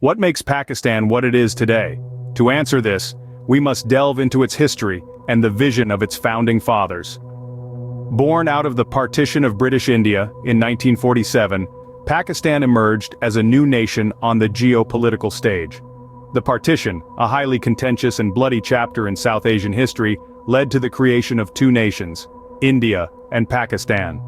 What makes Pakistan what it is today? To answer this, we must delve into its history and the vision of its founding fathers. Born out of the partition of British India in 1947, Pakistan emerged as a new nation on the geopolitical stage. The partition, a highly contentious and bloody chapter in South Asian history, led to the creation of two nations, India and Pakistan.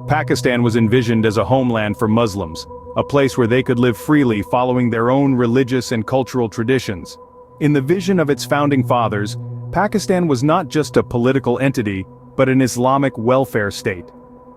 Pakistan was envisioned as a homeland for Muslims, a place where they could live freely following their own religious and cultural traditions. In the vision of its founding fathers, Pakistan was not just a political entity, but an Islamic welfare state.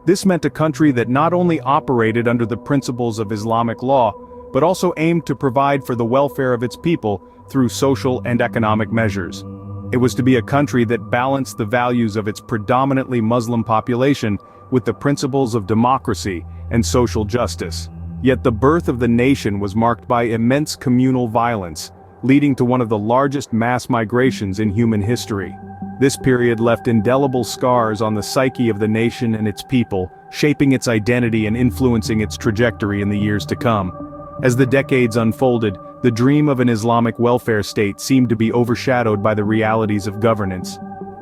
This meant a country that not only operated under the principles of Islamic law, but also aimed to provide for the welfare of its people through social and economic measures. It was to be a country that balanced the values of its predominantly Muslim population with the principles of democracy and social justice. Yet the birth of the nation was marked by immense communal violence, leading to one of the largest mass migrations in human history. This period left indelible scars on the psyche of the nation and its people, shaping its identity and influencing its trajectory in the years to come. As the decades unfolded, the dream of an Islamic welfare state seemed to be overshadowed by the realities of governance.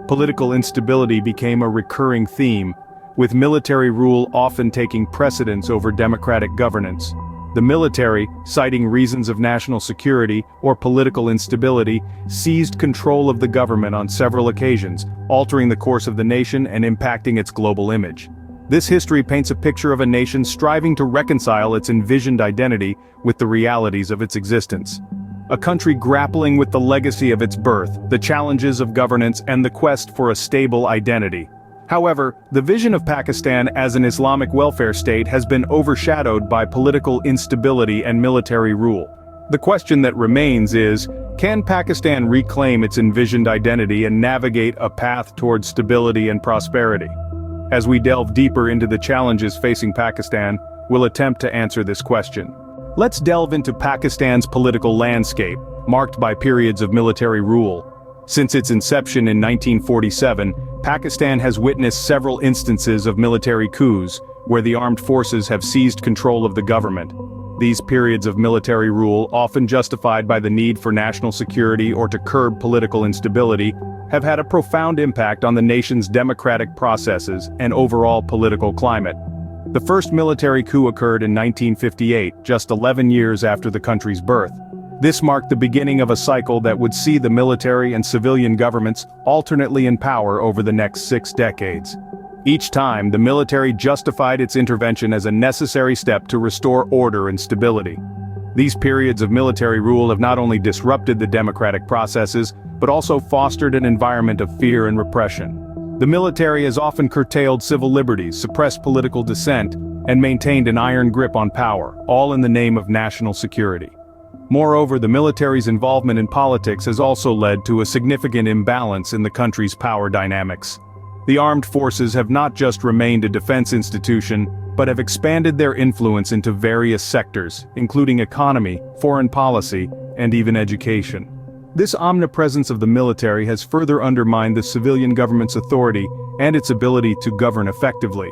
Political instability became a recurring theme, with military rule often taking precedence over democratic governance. The military, citing reasons of national security or political instability, seized control of the government on several occasions, altering the course of the nation and impacting its global image. This history paints a picture of a nation striving to reconcile its envisioned identity with the realities of its existence. A country grappling with the legacy of its birth, the challenges of governance, and the quest for a stable identity. However, the vision of Pakistan as an Islamic welfare state has been overshadowed by political instability and military rule. The question that remains is, can Pakistan reclaim its envisioned identity and navigate a path towards stability and prosperity? As we delve deeper into the challenges facing Pakistan, we'll attempt to answer this question. Let's delve into Pakistan's political landscape, marked by periods of military rule. Since its inception in 1947, Pakistan has witnessed several instances of military coups, where the armed forces have seized control of the government. These periods of military rule, often justified by the need for national security or to curb political instability, have had a profound impact on the nation's democratic processes and overall political climate. The first military coup occurred in 1958, just 11 years after the country's birth. This marked the beginning of a cycle that would see the military and civilian governments alternately in power over the next 6 decades. Each time, the military justified its intervention as a necessary step to restore order and stability. These periods of military rule have not only disrupted the democratic processes, but also fostered an environment of fear and repression. The military has often curtailed civil liberties, suppressed political dissent, and maintained an iron grip on power, all in the name of national security. Moreover, the military's involvement in politics has also led to a significant imbalance in the country's power dynamics. The armed forces have not just remained a defense institution, but have expanded their influence into various sectors, including economy, foreign policy, and even education. This omnipresence of the military has further undermined the civilian government's authority and its ability to govern effectively.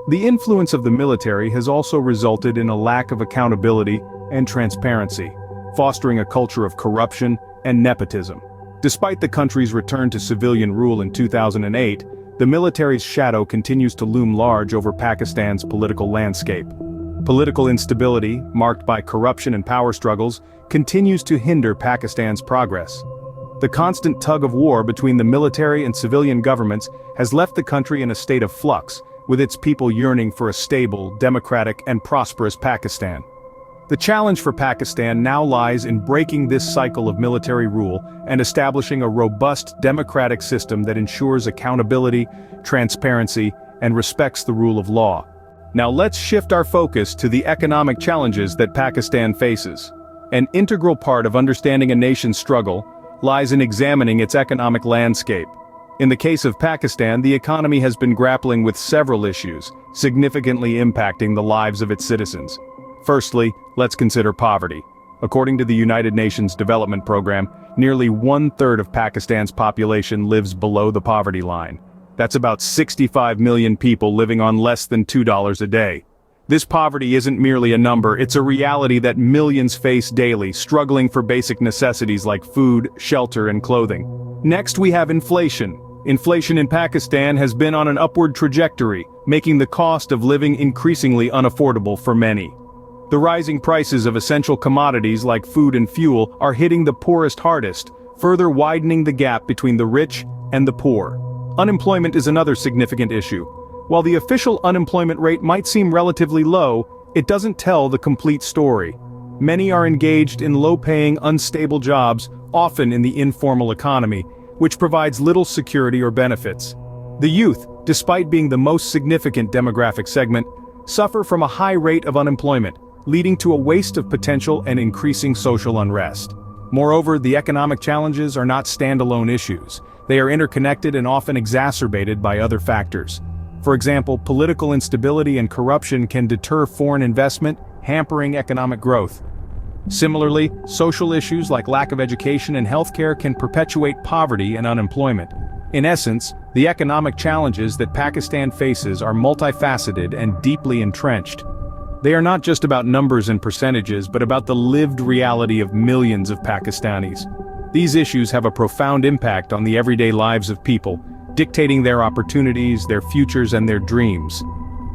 The influence of the military has also resulted in a lack of accountability and transparency, fostering a culture of corruption and nepotism. Despite the country's return to civilian rule in 2008, the military's shadow continues to loom large over Pakistan's political landscape. Political instability, marked by corruption and power struggles, continues to hinder Pakistan's progress. The constant tug-of-war between the military and civilian governments has left the country in a state of flux, with its people yearning for a stable, democratic, and prosperous Pakistan. The challenge for Pakistan now lies in breaking this cycle of military rule and establishing a robust democratic system that ensures accountability, transparency, and respects the rule of law. Now let's shift our focus to the economic challenges that Pakistan faces. An integral part of understanding a nation's struggle lies in examining its economic landscape. In the case of Pakistan, the economy has been grappling with several issues, significantly impacting the lives of its citizens. Firstly, let's consider poverty. According to the United Nations Development Program, nearly 1/3 of Pakistan's population lives below the poverty line. That's about 65 million people living on less than $2 a day. This poverty isn't merely a number, it's a reality that millions face daily, struggling for basic necessities like food, shelter, and clothing. Next, we have inflation. Inflation in Pakistan has been on an upward trajectory, making the cost of living increasingly unaffordable for many. The rising prices of essential commodities like food and fuel are hitting the poorest hardest, further widening the gap between the rich and the poor. Unemployment is another significant issue. While the official unemployment rate might seem relatively low, it doesn't tell the complete story. Many are engaged in low-paying, unstable jobs, often in the informal economy, which provides little security or benefits. The youth, despite being the most significant demographic segment, suffer from a high rate of unemployment, leading to a waste of potential and increasing social unrest. Moreover, the economic challenges are not standalone issues. They are interconnected and often exacerbated by other factors. For example, political instability and corruption can deter foreign investment, hampering economic growth. Similarly, social issues like lack of education and healthcare can perpetuate poverty and unemployment. In essence, the economic challenges that Pakistan faces are multifaceted and deeply entrenched. They are not just about numbers and percentages, but about the lived reality of millions of Pakistanis. These issues have a profound impact on the everyday lives of people, dictating their opportunities, their futures, and their dreams.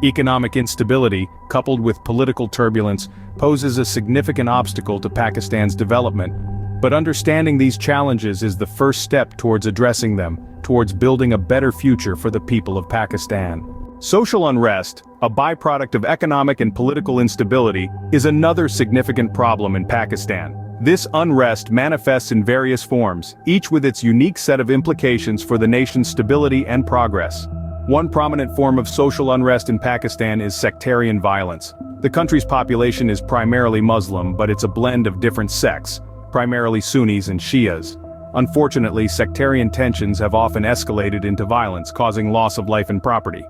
Economic instability, coupled with political turbulence, poses a significant obstacle to Pakistan's development. But understanding these challenges is the first step towards addressing them, towards building a better future for the people of Pakistan. Social unrest, a byproduct of economic and political instability, is another significant problem in Pakistan. This unrest manifests in various forms, each with its unique set of implications for the nation's stability and progress. One prominent form of social unrest in Pakistan is sectarian violence. The country's population is primarily Muslim, but it's a blend of different sects, primarily Sunnis and Shias. Unfortunately, sectarian tensions have often escalated into violence, causing loss of life and property.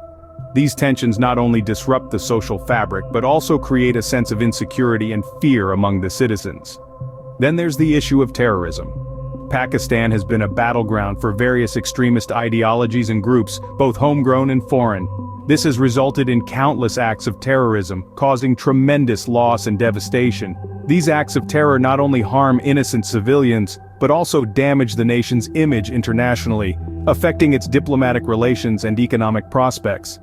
These tensions not only disrupt the social fabric, but also create a sense of insecurity and fear among the citizens. Then there's the issue of terrorism. Pakistan has been a battleground for various extremist ideologies and groups, both homegrown and foreign. This has resulted in countless acts of terrorism, causing tremendous loss and devastation. These acts of terror not only harm innocent civilians, but also damage the nation's image internationally, affecting its diplomatic relations and economic prospects.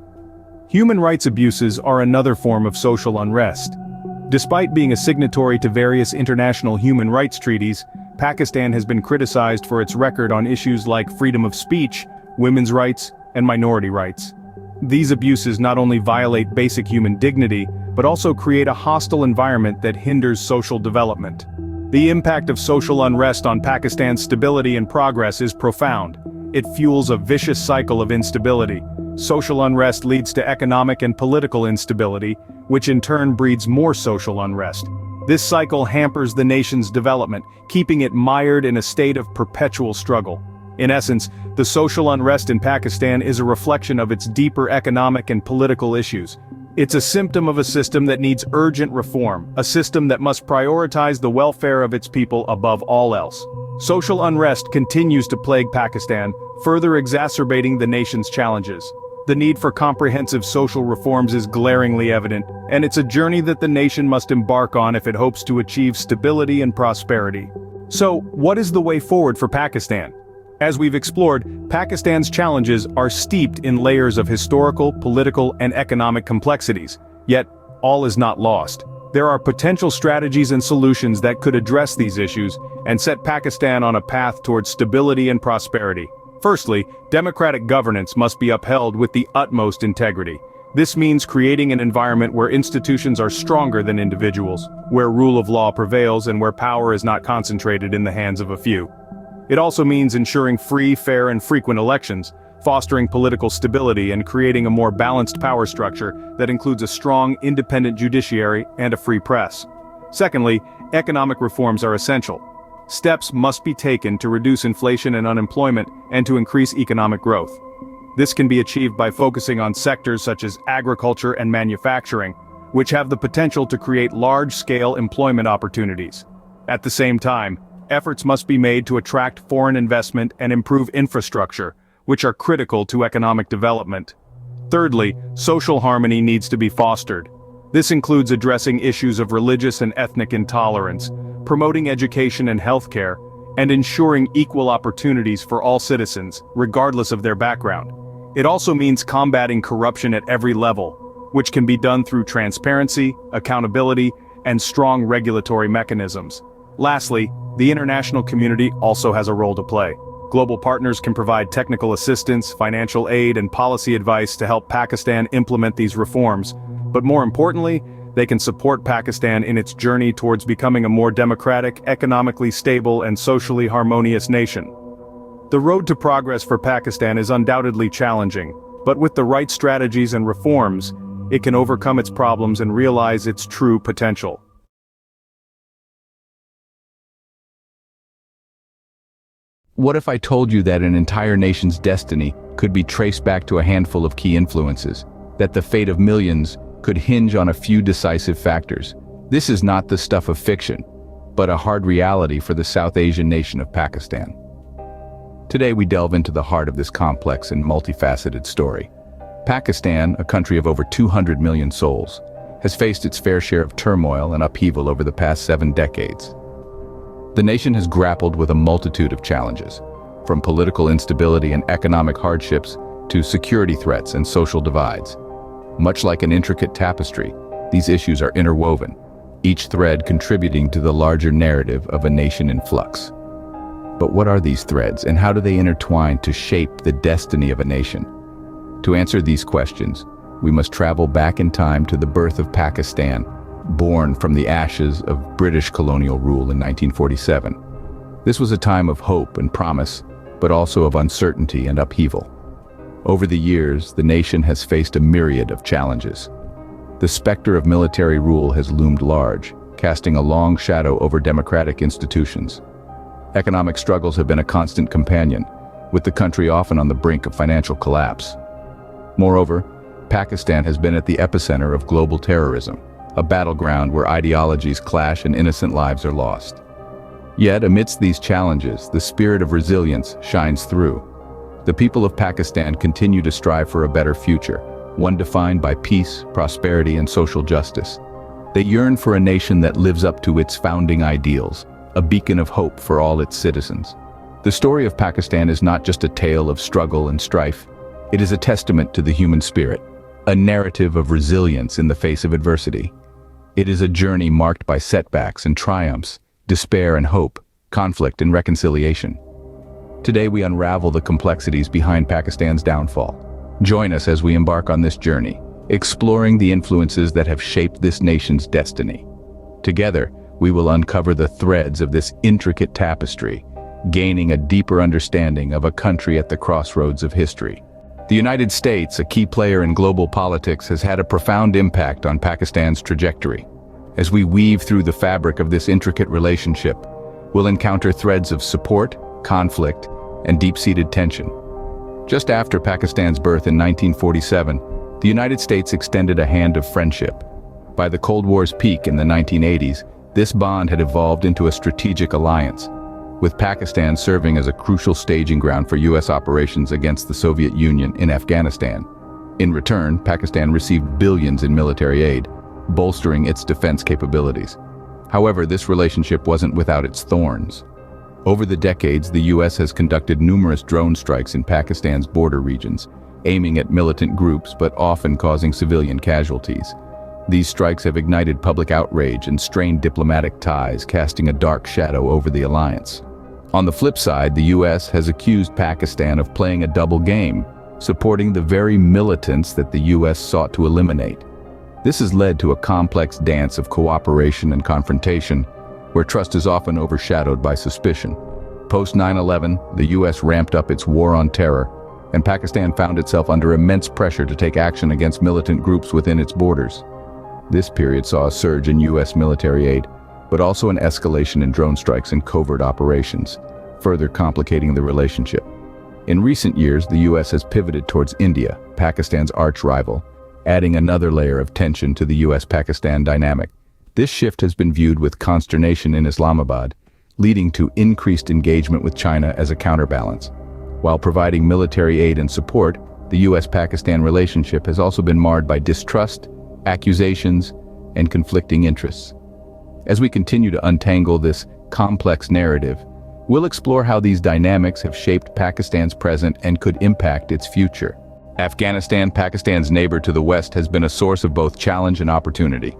Human rights abuses are another form of social unrest. Despite being a signatory to various international human rights treaties, Pakistan has been criticized for its record on issues like freedom of speech, women's rights, and minority rights. These abuses not only violate basic human dignity, but also create a hostile environment that hinders social development. The impact of social unrest on Pakistan's stability and progress is profound. It fuels a vicious cycle of instability. Social unrest leads to economic and political instability, which in turn breeds more social unrest. This cycle hampers the nation's development, keeping it mired in a state of perpetual struggle. In essence, the social unrest in Pakistan is a reflection of its deeper economic and political issues. It's a symptom of a system that needs urgent reform, a system that must prioritize the welfare of its people above all else. Social unrest continues to plague Pakistan, further exacerbating the nation's challenges. The need for comprehensive social reforms is glaringly evident, and it's a journey that the nation must embark on if it hopes to achieve stability and prosperity. So, what is the way forward for Pakistan? As we've explored, Pakistan's challenges are steeped in layers of historical, political, and economic complexities. Yet, all is not lost. There are potential strategies and solutions that could address these issues and set Pakistan on a path towards stability and prosperity. Firstly, democratic governance must be upheld with the utmost integrity. This means creating an environment where institutions are stronger than individuals, where rule of law prevails and where power is not concentrated in the hands of a few. It also means ensuring free, fair, and frequent elections, fostering political stability and creating a more balanced power structure that includes a strong, independent judiciary and a free press. Secondly, economic reforms are essential. Steps must be taken to reduce inflation and unemployment and to increase economic growth. This can be achieved by focusing on sectors such as agriculture and manufacturing, which have the potential to create large-scale employment opportunities. At the same time, efforts must be made to attract foreign investment and improve infrastructure, which are critical to economic development. Thirdly, social harmony needs to be fostered. This includes addressing issues of religious and ethnic intolerance, promoting education and healthcare, and ensuring equal opportunities for all citizens, regardless of their background. It also means combating corruption at every level, which can be done through transparency, accountability, and strong regulatory mechanisms. Lastly, the international community also has a role to play. Global partners can provide technical assistance, financial aid, and policy advice to help Pakistan implement these reforms, but more importantly, they can support Pakistan in its journey towards becoming a more democratic, economically stable, and socially harmonious nation. The road to progress for Pakistan is undoubtedly challenging, but with the right strategies and reforms, it can overcome its problems and realize its true potential. What if I told you that an entire nation's destiny could be traced back to a handful of key influences, that the fate of millions could hinge on a few decisive factors? This is not the stuff of fiction, but a hard reality for the South Asian nation of Pakistan. Today we delve into the heart of this complex and multifaceted story. Pakistan, a country of over 200 million souls, has faced its fair share of turmoil and upheaval over the past 7 decades. The nation has grappled with a multitude of challenges, from political instability and economic hardships to security threats and social divides. Much like an intricate tapestry, these issues are interwoven, each thread contributing to the larger narrative of a nation in flux. But what are these threads, and how do they intertwine to shape the destiny of a nation? To answer these questions, we must travel back in time to the birth of Pakistan, born from the ashes of British colonial rule in 1947. This was a time of hope and promise, but also of uncertainty and upheaval. Over the years, the nation has faced a myriad of challenges. The specter of military rule has loomed large, casting a long shadow over democratic institutions. Economic struggles have been a constant companion, with the country often on the brink of financial collapse. Moreover, Pakistan has been at the epicenter of global terrorism, a battleground where ideologies clash and innocent lives are lost. Yet, amidst these challenges, the spirit of resilience shines through. The people of Pakistan continue to strive for a better future, one defined by peace, prosperity, and social justice. They yearn for a nation that lives up to its founding ideals, a beacon of hope for all its citizens. The story of Pakistan is not just a tale of struggle and strife. It is a testament to the human spirit, a narrative of resilience in the face of adversity. It is a journey marked by setbacks and triumphs, despair and hope, conflict and reconciliation. Today we unravel the complexities behind Pakistan's downfall. Join us as we embark on this journey, exploring the influences that have shaped this nation's destiny. Together, we will uncover the threads of this intricate tapestry, gaining a deeper understanding of a country at the crossroads of history. The United States, a key player in global politics, has had a profound impact on Pakistan's trajectory. As we weave through the fabric of this intricate relationship, we'll encounter threads of support, conflict, and deep-seated tension. Just after Pakistan's birth in 1947, the United States extended a hand of friendship. By the Cold War's peak in the 1980s, this bond had evolved into a strategic alliance, with Pakistan serving as a crucial staging ground for U.S. operations against the Soviet Union in Afghanistan. In return, Pakistan received billions in military aid, bolstering its defense capabilities. However, this relationship wasn't without its thorns. Over the decades, the U.S. has conducted numerous drone strikes in Pakistan's border regions, aiming at militant groups but often causing civilian casualties. These strikes have ignited public outrage and strained diplomatic ties, casting a dark shadow over the alliance. On the flip side, the U.S. has accused Pakistan of playing a double game, supporting the very militants that the U.S. sought to eliminate. This has led to a complex dance of cooperation and confrontation, where trust is often overshadowed by suspicion. Post 9/11, the U.S. ramped up its war on terror, and Pakistan found itself under immense pressure to take action against militant groups within its borders. This period saw a surge in U.S. military aid, but also an escalation in drone strikes and covert operations, further complicating the relationship. In recent years, the U.S. has pivoted towards India, Pakistan's arch-rival, adding another layer of tension to the U.S.-Pakistan dynamic. This shift has been viewed with consternation in Islamabad, leading to increased engagement with China as a counterbalance. While providing military aid and support, the U.S.-Pakistan relationship has also been marred by distrust, accusations, and conflicting interests. As we continue to untangle this complex narrative, we'll explore how these dynamics have shaped Pakistan's present and could impact its future. Afghanistan, Pakistan's neighbor to the west, has been a source of both challenge and opportunity.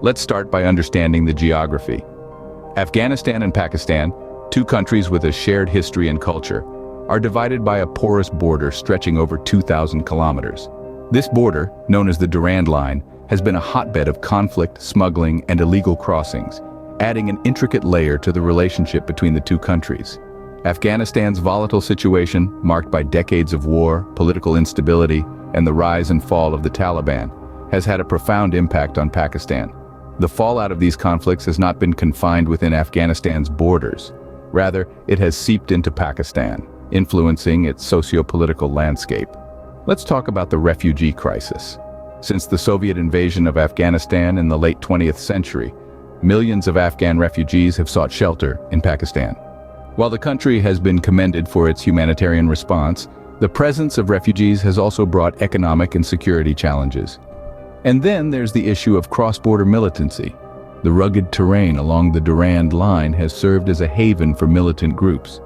Let's start by understanding the geography. Afghanistan and Pakistan, two countries with a shared history and culture, are divided by a porous border stretching over 2,000 kilometers. This border, known as the Durand Line, has been a hotbed of conflict, smuggling, and illegal crossings, adding an intricate layer to the relationship between the two countries. Afghanistan's volatile situation, marked by decades of war, political instability, and the rise and fall of the Taliban, has had a profound impact on Pakistan. The fallout of these conflicts has not been confined within Afghanistan's borders. Rather, it has seeped into Pakistan, influencing its socio-political landscape. Let's talk about the refugee crisis. Since the Soviet invasion of Afghanistan in the late 20th century, millions of Afghan refugees have sought shelter in Pakistan. While the country has been commended for its humanitarian response, the presence of refugees has also brought economic and security challenges. And then there's the issue of cross-border militancy. The rugged terrain along the Durand Line has served as a haven for militant groups.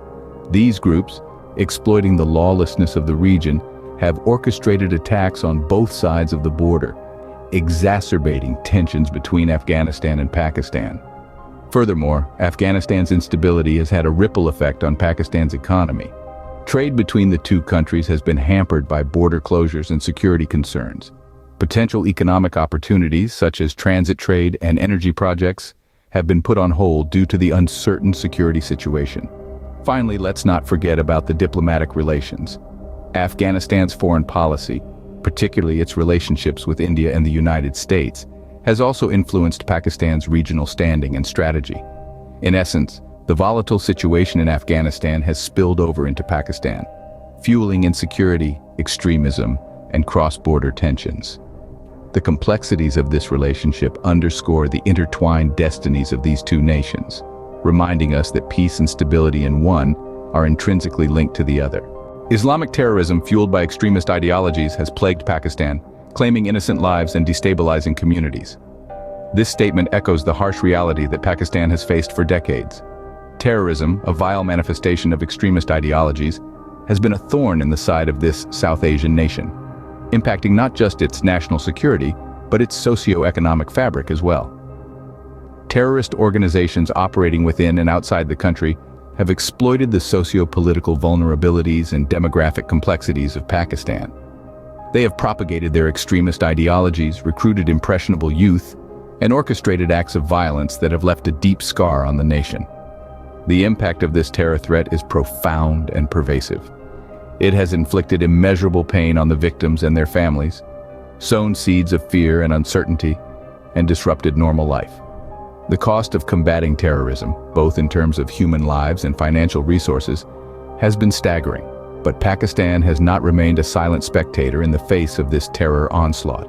These groups, exploiting the lawlessness of the region, have orchestrated attacks on both sides of the border, exacerbating tensions between Afghanistan and Pakistan. Furthermore, Afghanistan's instability has had a ripple effect on Pakistan's economy. Trade between the two countries has been hampered by border closures and security concerns. Potential economic opportunities, such as transit trade and energy projects, have been put on hold due to the uncertain security situation. Finally, let's not forget about the diplomatic relations. Afghanistan's foreign policy, particularly its relationships with India and the United States, has also influenced Pakistan's regional standing and strategy. In essence, the volatile situation in Afghanistan has spilled over into Pakistan, fueling insecurity, extremism, and cross-border tensions. The complexities of this relationship underscore the intertwined destinies of these two nations, reminding us that peace and stability in one are intrinsically linked to the other. Islamic terrorism fueled by extremist ideologies has plagued Pakistan, claiming innocent lives and destabilizing communities. This statement echoes the harsh reality that Pakistan has faced for decades. Terrorism, a vile manifestation of extremist ideologies, has been a thorn in the side of this South Asian nation, impacting not just its national security, but its socio-economic fabric as well. Terrorist organizations operating within and outside the country have exploited the socio-political vulnerabilities and demographic complexities of Pakistan. They have propagated their extremist ideologies, recruited impressionable youth, and orchestrated acts of violence that have left a deep scar on the nation. The impact of this terror threat is profound and pervasive. It has inflicted immeasurable pain on the victims and their families, sown seeds of fear and uncertainty, and disrupted normal life. The cost of combating terrorism, both in terms of human lives and financial resources, has been staggering. But Pakistan has not remained a silent spectator in the face of this terror onslaught.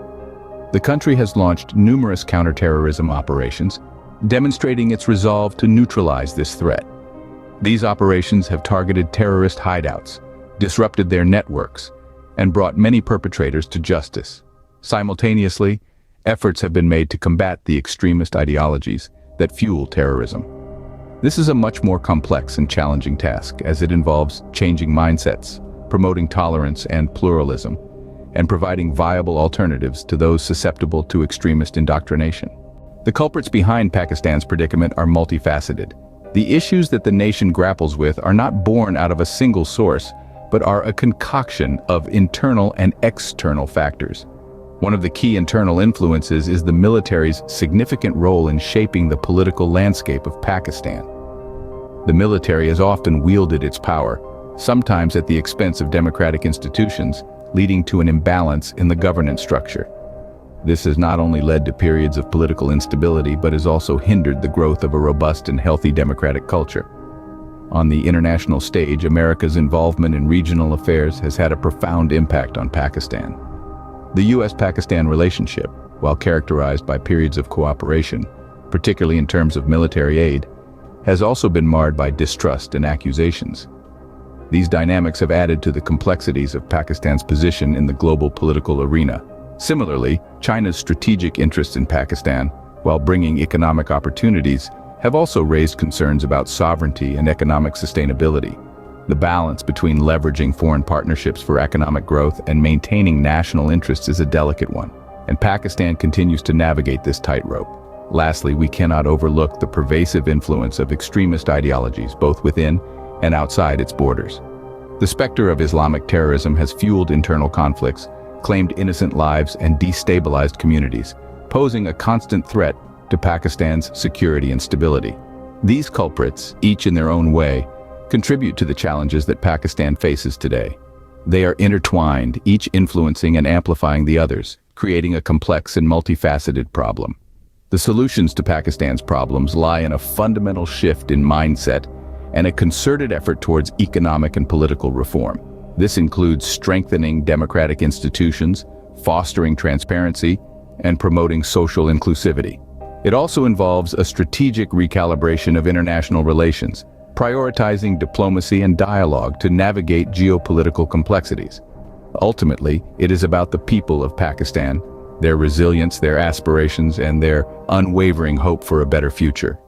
The country has launched numerous counterterrorism operations, demonstrating its resolve to neutralize this threat. These operations have targeted terrorist hideouts, disrupted their networks, and brought many perpetrators to justice. Simultaneously, efforts have been made to combat the extremist ideologies that fuel terrorism. This is a much more complex and challenging task, as it involves changing mindsets, promoting tolerance and pluralism, and providing viable alternatives to those susceptible to extremist indoctrination. The culprits behind Pakistan's predicament are multifaceted. The issues that the nation grapples with are not born out of a single source, but are a concoction of internal and external factors. One of the key internal influences is the military's significant role in shaping the political landscape of Pakistan. The military has often wielded its power, sometimes at the expense of democratic institutions, leading to an imbalance in the governance structure. This has not only led to periods of political instability, but has also hindered the growth of a robust and healthy democratic culture. On the international stage, America's involvement in regional affairs has had a profound impact on Pakistan. The U.S.-Pakistan relationship, while characterized by periods of cooperation, particularly in terms of military aid, has also been marred by distrust and accusations. These dynamics have added to the complexities of Pakistan's position in the global political arena, Similarly, China's strategic interests in Pakistan, while bringing economic opportunities, have also raised concerns about sovereignty and economic sustainability. The balance between leveraging foreign partnerships for economic growth and maintaining national interests is a delicate one, and Pakistan continues to navigate this tightrope. Lastly, we cannot overlook the pervasive influence of extremist ideologies, both within and outside its borders. The specter of Islamic terrorism has fueled internal conflicts, claimed innocent lives, and destabilized communities, posing a constant threat to Pakistan's security and stability. These culprits, each in their own way, contribute to the challenges that Pakistan faces today. They are intertwined, each influencing and amplifying the others, creating a complex and multifaceted problem. The solutions to Pakistan's problems lie in a fundamental shift in mindset and a concerted effort towards economic and political reform. This includes strengthening democratic institutions, fostering transparency, and promoting social inclusivity. It also involves a strategic recalibration of international relations, prioritizing diplomacy and dialogue to navigate geopolitical complexities. Ultimately, it is about the people of Pakistan, their resilience, their aspirations, and their unwavering hope for a better future.